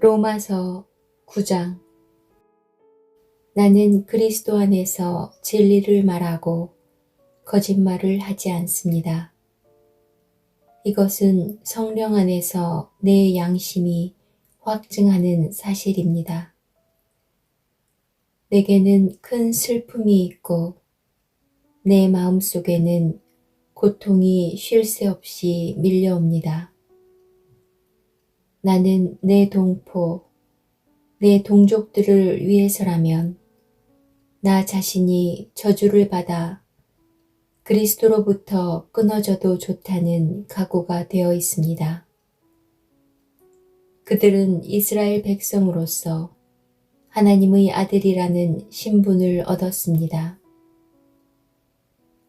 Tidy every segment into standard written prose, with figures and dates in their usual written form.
로마서 9장. 나는 그리스도 안에서 진리를 말하고 거짓말을 하지 않습니다. 이것은 성령 안에서 내 양심이 확증하는 사실입니다. 내게는 큰 슬픔이 있고 내 마음속에는 고통이 쉴 새 없이 밀려옵니다. 나는 내 동포, 내 동족들을 위해서라면 나 자신이 저주를 받아 그리스도로부터 끊어져도 좋다는 각오가 되어 있습니다. 그들은 이스라엘 백성으로서 하나님의 아들이라는 신분을 얻었습니다.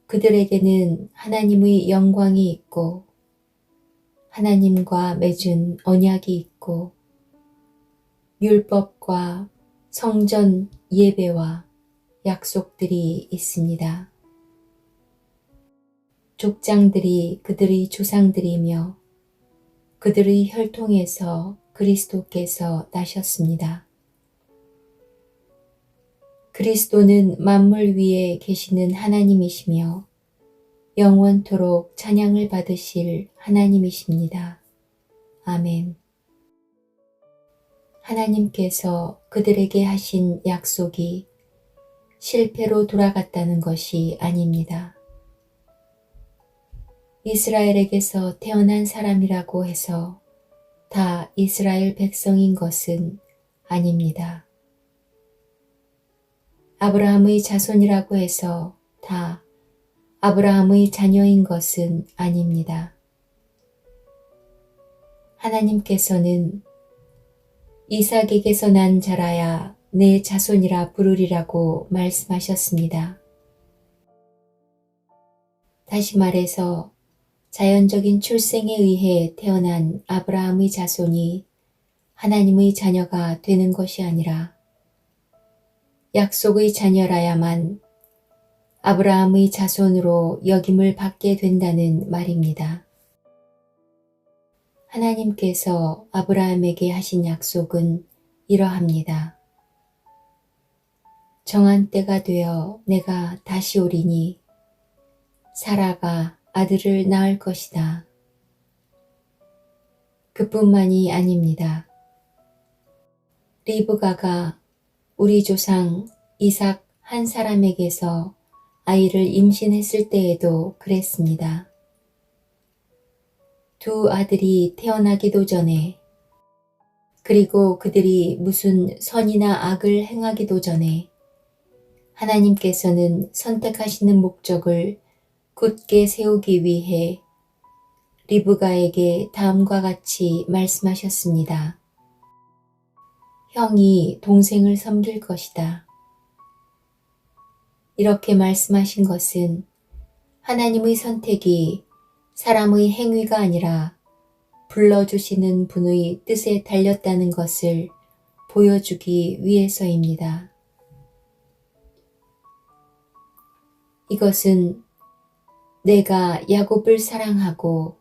그들에게는 하나님의 영광이 있고 하나님과 맺은 언약이 있고 율법과 성전 예배와 약속들이 있습니다. 족장들이 그들의 조상들이며 그들의 혈통에서 그리스도께서 나셨습니다. 그리스도는 만물 위에 계시는 하나님이시며 영원토록 찬양을 받으실 하나님이십니다. 아멘. 하나님께서 그들에게 하신 약속이 실패로 돌아갔다는 것이 아닙니다. 이스라엘에게서 태어난 사람이라고 해서 다 이스라엘 백성인 것은 아닙니다. 아브라함의 자손이라고 해서 다 아브라함의 자녀인 것은 아닙니다. 하나님께서는 이삭에게서 난 자라야 내 자손이라 부르리라고 말씀하셨습니다. 다시 말해서 자연적인 출생에 의해 태어난 아브라함의 자손이 하나님의 자녀가 되는 것이 아니라 약속의 자녀라야만 아브라함의 자손으로 여김을 받게 된다는 말입니다. 하나님께서 아브라함에게 하신 약속은 이러합니다. 정한 때가 되어 내가 다시 오리니 사라가 아들을 낳을 것이다. 그뿐만이 아닙니다. 리브가가 우리 조상 이삭 한 사람에게서 아이를 임신했을 때에도 그랬습니다. 두 아들이 태어나기도 전에 그리고 그들이 무슨 선이나 악을 행하기도 전에 하나님께서는 선택하시는 목적을 굳게 세우기 위해 리브가에게 다음과 같이 말씀하셨습니다. 형이 동생을 섬길 것이다. 이렇게 말씀하신 것은 하나님의 선택이 사람의 행위가 아니라 불러주시는 분의 뜻에 달렸다는 것을 보여주기 위해서입니다. 이것은 내가 야곱을 사랑하고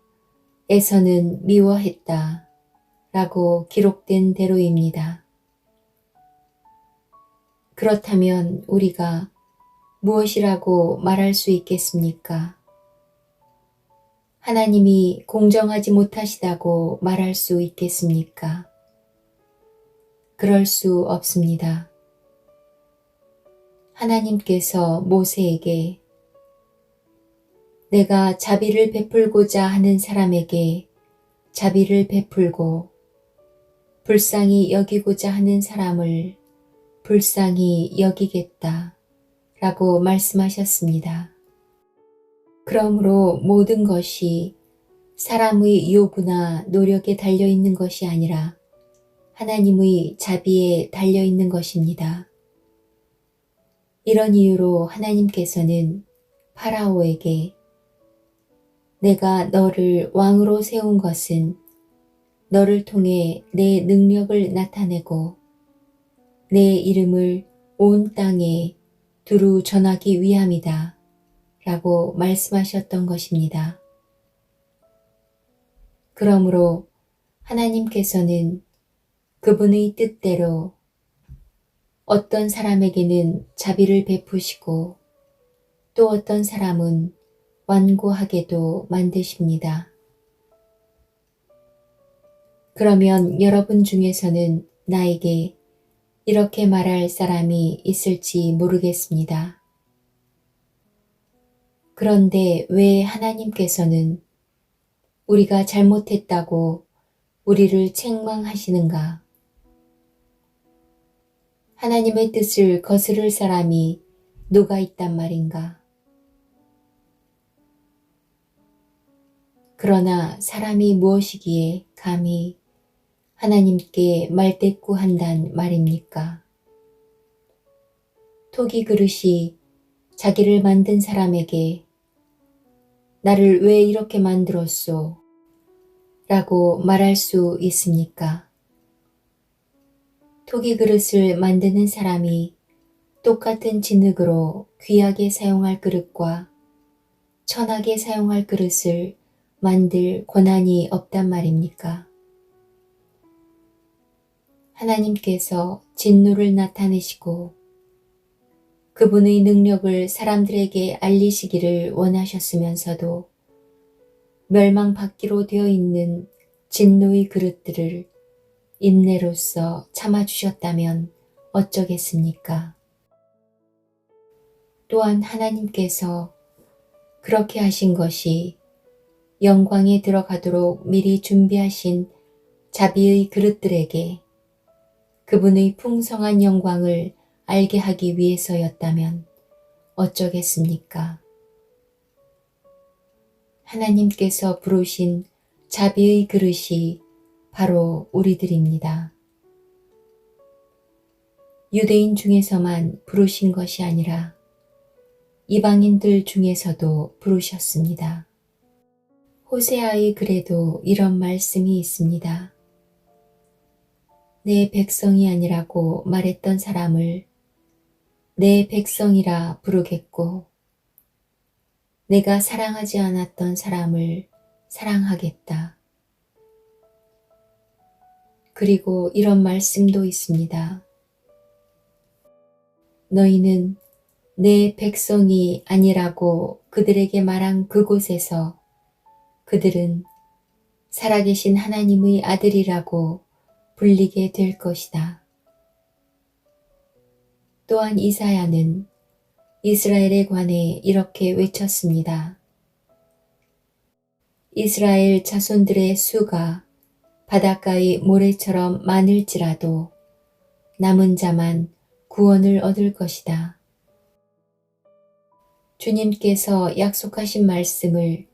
에서는 미워했다 라고 기록된 대로입니다. 그렇다면 우리가 무엇이라고 말할 수 있겠습니까? 하나님이 공정하지 못하시다고 말할 수 있겠습니까? 그럴 수 없습니다. 하나님께서 모세에게 내가 자비를 베풀고자 하는 사람에게 자비를 베풀고 불쌍히 여기고자 하는 사람을 불쌍히 여기겠다 라고 말씀하셨습니다. 그러므로 모든 것이 사람의 요구나 노력에 달려있는 것이 아니라 하나님의 자비에 달려있는 것입니다. 이런 이유로 하나님께서는 파라오에게 내가 너를 왕으로 세운 것은 너를 통해 내 능력을 나타내고 내 이름을 온 땅에 두루 전하기 위함이다 라고 말씀하셨던 것입니다. 그러므로 하나님께서는 그분의 뜻대로 어떤 사람에게는 자비를 베푸시고 또 어떤 사람은 완고하게도 만드십니다. 그러면 여러분 중에서는 나에게 이렇게 말할 사람이 있을지 모르겠습니다. 그런데 왜 하나님께서는 우리가 잘못했다고 우리를 책망하시는가? 하나님의 뜻을 거스를 사람이 누가 있단 말인가? 그러나 사람이 무엇이기에 감히 하나님께 말대꾸한단 말입니까? 토기 그릇이 자기를 만든 사람에게 나를 왜 이렇게 만들었소? 라고 말할 수 있습니까? 토기 그릇을 만드는 사람이 똑같은 진흙으로 귀하게 사용할 그릇과 천하게 사용할 그릇을 만들 권한이 없단 말입니까? 하나님께서 진노를 나타내시고 그분의 능력을 사람들에게 알리시기를 원하셨으면서도 멸망받기로 되어 있는 진노의 그릇들을 인내로써 참아주셨다면 어쩌겠습니까? 또한 하나님께서 그렇게 하신 것이 영광에 들어가도록 미리 준비하신 자비의 그릇들에게 그분의 풍성한 영광을 알게 하기 위해서였다면 어쩌겠습니까? 하나님께서 부르신 자비의 그릇이 바로 우리들입니다. 유대인 중에서만 부르신 것이 아니라 이방인들 중에서도 부르셨습니다. 호세아의 글에도 이런 말씀이 있습니다. 내 백성이 아니라고 말했던 사람을 내 백성이라 부르겠고 내가 사랑하지 않았던 사람을 사랑하겠다. 그리고 이런 말씀도 있습니다. 너희는 내 백성이 아니라고 그들에게 말한 그곳에서 그들은 살아계신 하나님의 아들이라고 불리게 될 것이다. 또한 이사야는 이스라엘에 관해 이렇게 외쳤습니다. 이스라엘 자손들의 수가 바닷가의 모래처럼 많을지라도 남은 자만 구원을 얻을 것이다. 주님께서 약속하신 말씀을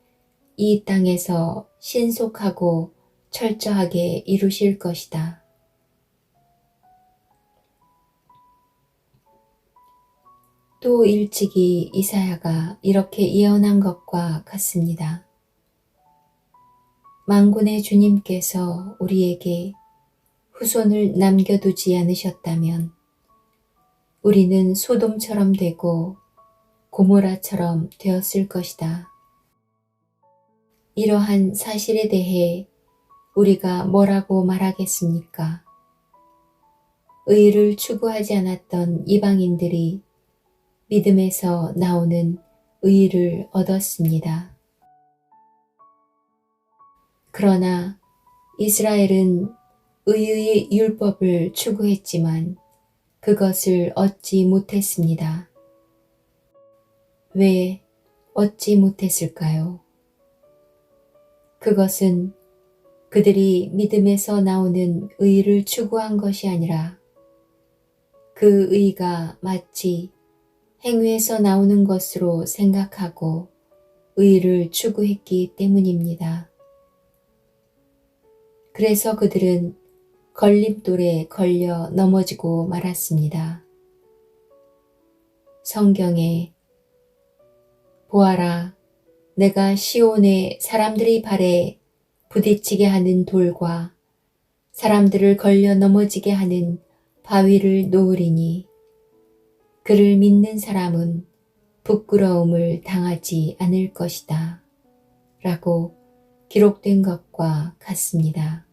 이 땅에서 신속하고 철저하게 이루실 것이다. 또 일찍이 이사야가 이렇게 예언한 것과 같습니다. 만군의 주님께서 우리에게 후손을 남겨두지 않으셨다면 우리는 소돔처럼 되고 고모라처럼 되었을 것이다. 이러한 사실에 대해 우리가 뭐라고 말하겠습니까? 의를 추구하지 않았던 이방인들이 믿음에서 나오는 의를 얻었습니다. 그러나 이스라엘은 의의 율법을 추구했지만 그것을 얻지 못했습니다. 왜 얻지 못했을까요? 그것은 그들이 믿음에서 나오는 의를 추구한 것이 아니라 그 의가 마치 행위에서 나오는 것으로 생각하고 의를 추구했기 때문입니다. 그래서 그들은 걸림돌에 걸려 넘어지고 말았습니다. 성경에 보아라, 내가 시온의 사람들의 발에 부딪히게 하는 돌과 사람들을 걸려 넘어지게 하는 바위를 놓으리니 그를 믿는 사람은 부끄러움을 당하지 않을 것이다. 라고 기록된 것과 같습니다.